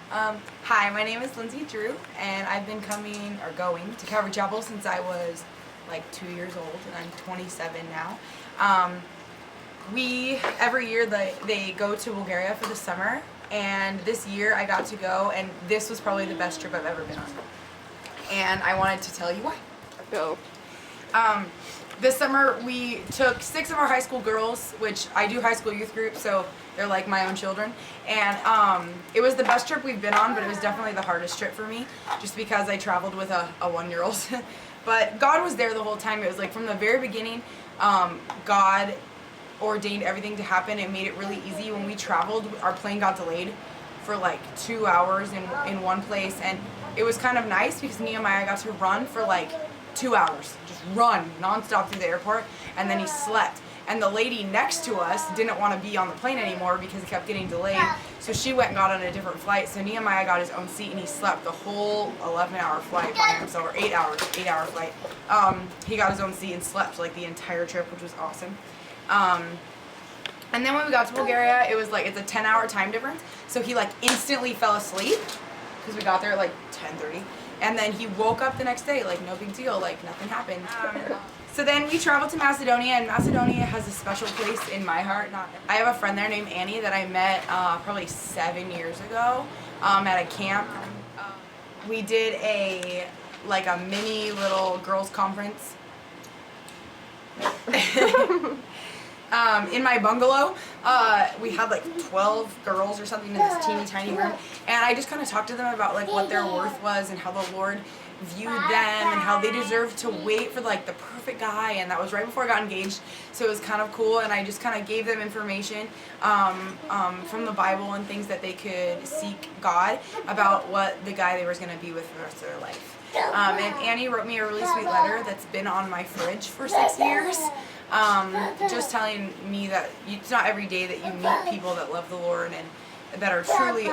Hi, my name is Lindsay Drew, and I've been going to Calvary Chapel since I was like 2 years old, and I'm 27 now. Every year they go to Bulgaria for the summer, and this year I got to go, and this was probably the best trip I've ever been on. And I wanted to tell you why. Go. This summer we took 6 of our high school girls, which I do high school youth group, so they're like my own children. And it was the best trip we've been on, but it was definitely the hardest trip for me, just because I traveled with a 1-year-old. But God was there the whole time. It was like from the very beginning, God ordained everything to happen. It made it really easy. When we traveled, our plane got delayed for like 2 hours in one place, and it was kind of nice because Nehemiah got to run for like 2 hours, just run nonstop through the airport, and then he slept. And the lady next to us didn't want to be on the plane anymore because it kept getting delayed, so she went and got on a different flight. So Nehemiah got his own seat, and he slept the whole 11-hour flight by himself, or 8-hour flight. He got his own seat and slept like the entire trip, which was awesome. And then when we got to Bulgaria, it was like, it's a 10-hour time difference, so he like instantly fell asleep because we got there at like 10:30. And then he woke up the next day, like no big deal, like nothing happened. So then we traveled to Macedonia, and Macedonia has a special place in my heart. I have a friend there named Annie that I met probably 7 years ago at a camp. We did a mini little girls conference in my bungalow. We had like 12 girls or something in this teeny tiny room, and I just kind of talked to them about like what their worth was and how the Lord viewed them and how they deserved to wait for like the perfect guy. And that was right before I got engaged, so it was kind of cool. And I just kind of gave them information from the Bible and things that they could seek God about what the guy they were going to be with for the rest of their life. And Annie wrote me a really sweet letter that's been on my fridge for 6 years. Just telling me that it's not every day that you meet people that love the Lord and that are truly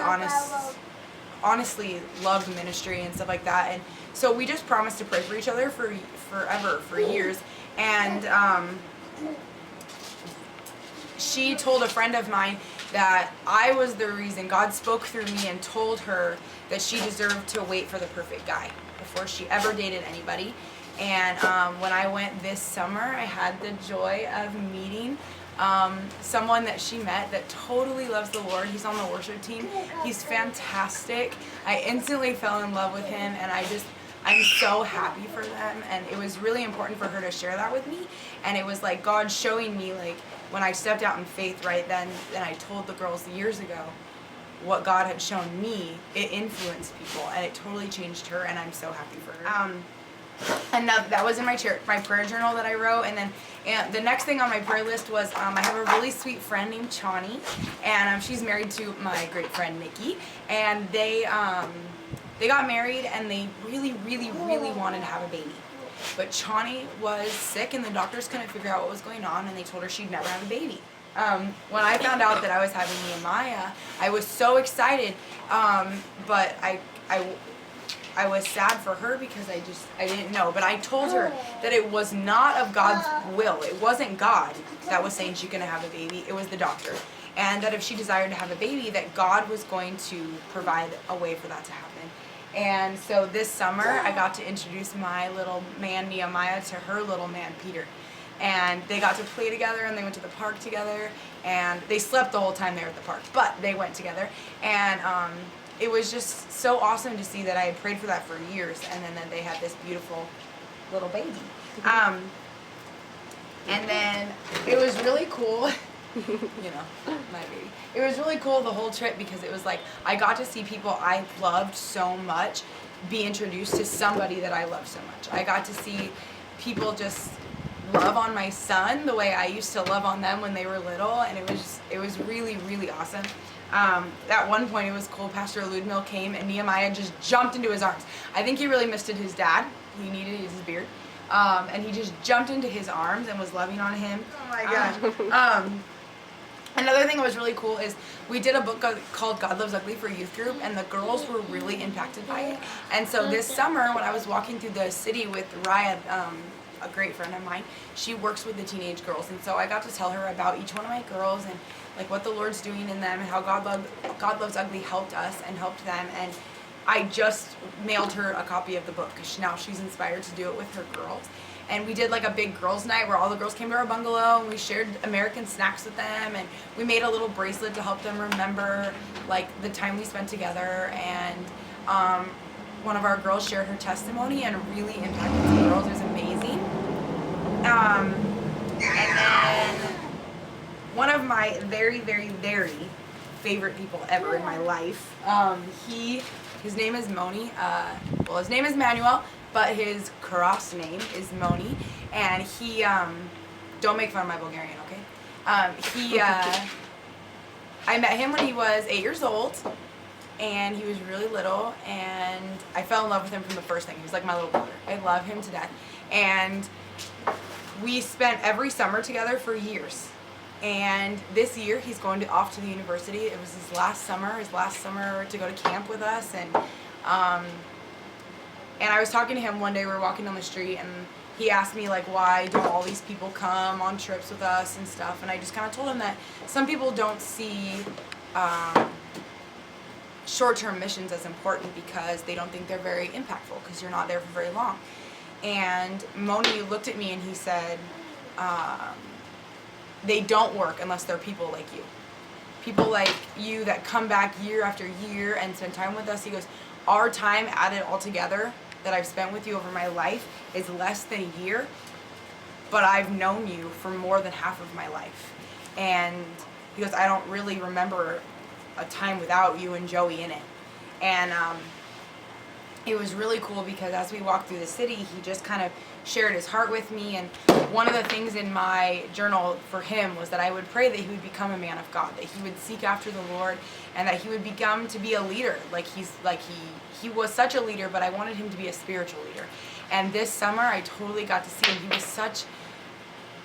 honestly love ministry and stuff like that. And so we just promised to pray for each other for years. And she told a friend of mine that I was the reason. God spoke through me and told her that she deserved to wait for the perfect guy before she ever dated anybody. And when I went this summer, I had the joy of meeting someone that she met that totally loves the Lord. He's on the worship team. He's fantastic. I instantly fell in love with him, and I'm so happy for them. And it was really important for her to share that with me. And it was like God showing me, like when I stepped out in faith right then I told the girls years ago what God had shown me. It influenced people, and it totally changed her, and I'm so happy for her. And that was in my prayer journal that I wrote. And then the next thing on my prayer list was I have a really sweet friend named Chani, and she's married to my great friend Nikki, and they got married, and they really wanted to have a baby. But Chani was sick, and the doctors couldn't figure out what was going on, and they told her she'd never have a baby. When I found out that I was having Nehemiah, I was so excited, but I was sad for her because I didn't know. But I told her that it was not of God's will. It wasn't God that was saying she couldn't have a baby. It was the doctor. And that if she desired to have a baby, that God was going to provide a way for that to happen. And so this summer, I got to introduce my little man Nehemiah to her little man Peter. And they got to play together, and they went to the park together, and they slept the whole time they were at the park, but they went together. And it was just so awesome to see that I had prayed for that for years, and then that they had this beautiful little baby. And then it was really cool, my baby. It was really cool the whole trip because it was like I got to see people I loved so much be introduced to somebody that I love so much. I got to see people just love on my son the way I used to love on them when they were little, and it was really awesome. At one point it was cool, Pastor Ludmil came, and Nehemiah just jumped into his arms. I think he really missed his dad. He needed his beard. And he just jumped into his arms and was loving on him. Oh my gosh. Another thing that was really cool is we did a book called God Loves Ugly for youth group, and the girls were really impacted by it. And so this summer when I was walking through the city with Raya, a great friend of mine, she works with the teenage girls, and so I got to tell her about each one of my girls and like what the Lord's doing in them and how God Loves Ugly helped us and helped them. And I just mailed her a copy of the book because now she's inspired to do it with her girls. And we did like a big girls' night where all the girls came to our bungalow and we shared American snacks with them, and we made a little bracelet to help them remember like the time we spent together. And one of our girls shared her testimony and really impacted some girls. It was amazing. And then one of my very, very, very favorite people ever in my life, his name is Moni. Well, his name is Manuel, but his cross name is Moni. And he, don't make fun of my Bulgarian, okay? I met him when he was 8 years old, and he was really little, and I fell in love with him from the first thing. He was like my little brother. I love him to death. And we spent every summer together for years. And this year he's going off to the university. It was his last summer to go to camp with us. And I was talking to him one day. We were walking down the street, and he asked me like, why don't all these people come on trips with us and stuff? And I just kind of told him that some people don't see short-term missions as important because they don't think they're very impactful because you're not there for very long. And Moni looked at me and he said, they don't work unless they're people like you. People like you that come back year after year and spend time with us. He goes, our time added all together that I've spent with you over my life is less than a year, but I've known you for more than half of my life. And he goes, I don't really remember a time without you and Joey in it. And it was really cool because as we walked through the city, he just kind of shared his heart with me. And one of the things in my journal for him was that I would pray that he would become a man of God, that he would seek after the Lord, and that he would become to be a leader. He was such a leader, but I wanted him to be a spiritual leader. And this summer, I totally got to see him. He was such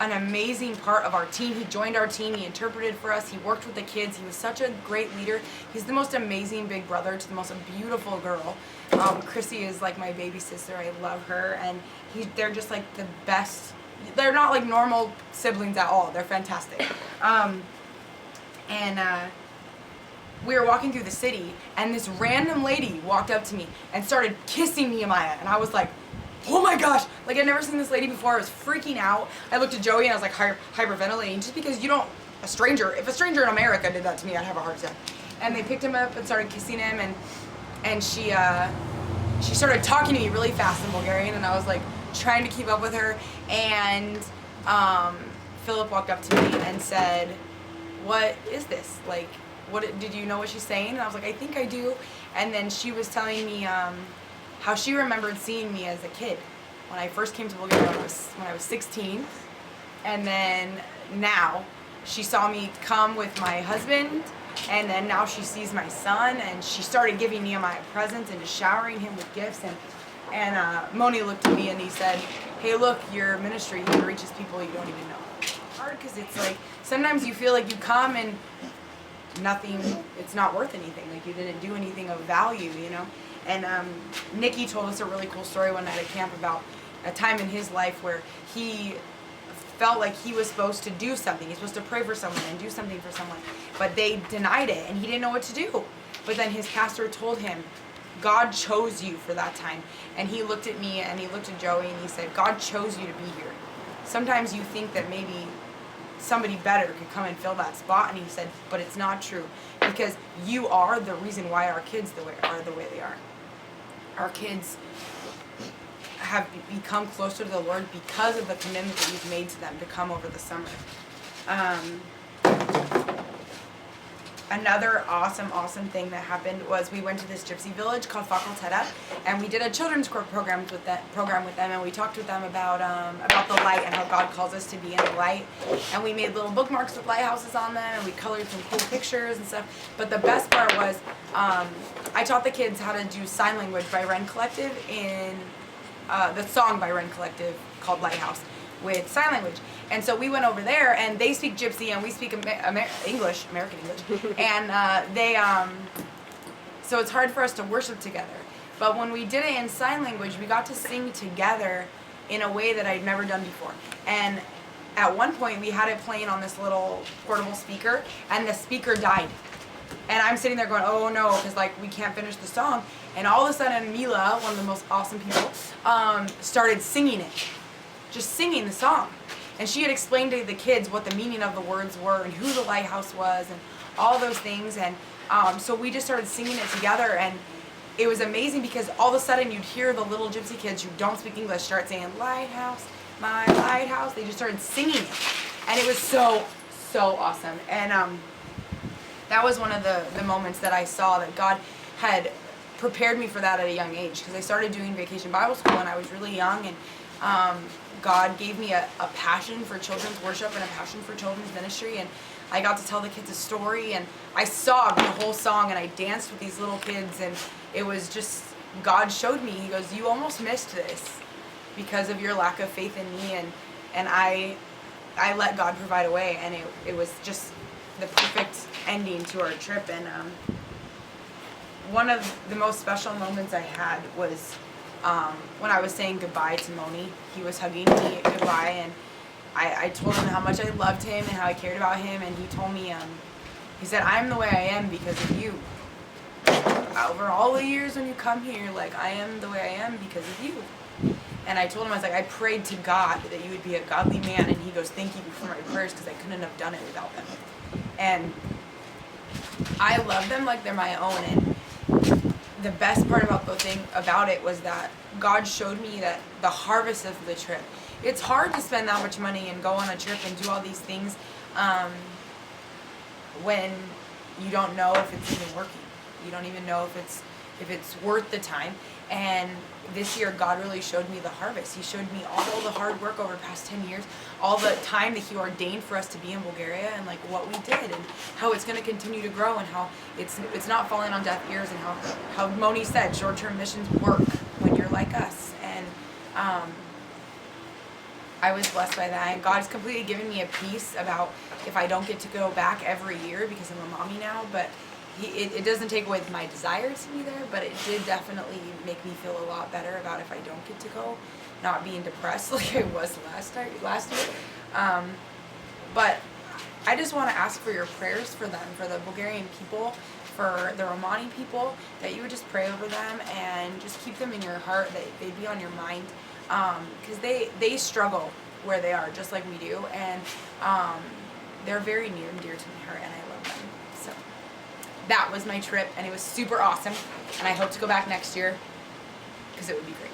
an amazing part of our team. He joined our team. He interpreted for us. He worked with the kids. He was such a great leader. He's the most amazing big brother to the most beautiful girl. Chrissy is like my baby sister. I love her. And they're just like the best. They're not like normal siblings at all. They're fantastic. We were walking through the city, and this random lady walked up to me and started kissing Nehemiah. And I was like, oh my gosh, like I'd never seen this lady before. I was freaking out. I looked at Joey and I was like hyperventilating just because if a stranger in America did that to me, I'd have a heart attack. And they picked him up and started kissing him, and she started talking to me really fast in Bulgarian, and I was like trying to keep up with her. And Philip walked up to me and said, what is this? Like, did you know what she's saying? And I was like, I think I do. And then she was telling me how she remembered seeing me as a kid when I first came to Bulgaria when I was 16, and then now she saw me come with my husband, and then now she sees my son, and she started giving Nehemiah presents and just showering him with gifts. And Moni looked at me and he said, hey, look, your ministry even reaches people you don't even know. It's hard because it's like sometimes you feel like you come and it's not worth anything, like you didn't do anything of value, you know. And Nikki told us a really cool story one night at camp about a time in his life where he felt like he was supposed to do something. He's supposed to pray for someone and do something for someone, but they denied it and he didn't know what to do. But then his pastor told him, God chose you for that time. And he looked at me and he looked at Joey and he said, God chose you to be here. Sometimes you think that maybe somebody better could come and fill that spot. And he said, but it's not true, because you are the reason why our kids are the way they are. Our kids have become closer to the Lord because of the commitment that we've made to them to come over the summer. Another awesome thing that happened was we went to this gypsy village called Fakulteta, and we did a children's program with them, and we talked with them about the light and how God calls us to be in the light. And we made little bookmarks with lighthouses on them, and we colored some cool pictures and stuff. But the best part was I taught the kids how to do sign language by Ren Collective in the song by Ren Collective called Lighthouse with sign language. And so we went over there, and they speak Gypsy, and we speak American English, and so it's hard for us to worship together. But when we did it in sign language, we got to sing together in a way that I'd never done before. And at one point we had it playing on this little portable speaker, and the speaker died. And I'm sitting there going, oh no, because like we can't finish the song. And all of a sudden Mila, one of the most awesome people, started singing it, just singing the song. And she had explained to the kids what the meaning of the words were and who the lighthouse was and all those things. And so we just started singing it together, and it was amazing because all of a sudden you'd hear the little gypsy kids who don't speak English start saying, lighthouse, my lighthouse. They just started singing it. And it was so, so awesome. And that was one of the moments that I saw that God had prepared me for that at a young age, because I started doing Vacation Bible School when I was really young, and God gave me a passion for children's worship and a passion for children's ministry, and I got to tell the kids a story, and I sobbed the whole song, and I danced with these little kids, and it was just, God showed me, He goes, you almost missed this because of your lack of faith in me, and I let God provide a way, and it was just the perfect ending to our trip. And one of the most special moments I had was when I was saying goodbye to Moni. He was hugging me goodbye, and I told him how much I loved him and how I cared about him, and he told me, he said, I'm the way I am because of you. Over all the years when you come here, like, I am the way I am because of you. And I told him, I was like, I prayed to God that you would be a godly man, and he goes, thank you for my prayers, because I couldn't have done it without them. And I love them like they're my own, and the best part about it was that God showed me that the harvest of the trip, it's hard to spend that much money and go on a trip and do all these things when you don't know if it's even working. You don't even know if it's worth the time. And this year God really showed me the harvest. He showed me all the hard work over the past 10 years, all the time that He ordained for us to be in Bulgaria, and like what we did, and how it's going to continue to grow, and how it's not falling on deaf ears, and how Moni said short-term missions work when you're like us. And I was blessed by that, and God's completely given me a peace about if I don't get to go back every year because I'm a mommy now, but it doesn't take away my desire to be there, but it did definitely make me feel a lot better about if I don't get to go, not being depressed like I was last year. But I just want to ask for your prayers for them, for the Bulgarian people, for the Romani people, that you would just pray over them and just keep them in your heart, that they'd be on your mind, because they struggle where they are, just like we do, and they're very near and dear to my heart, and I love them. So that was my trip, and it was super awesome, and I hope to go back next year because it would be great.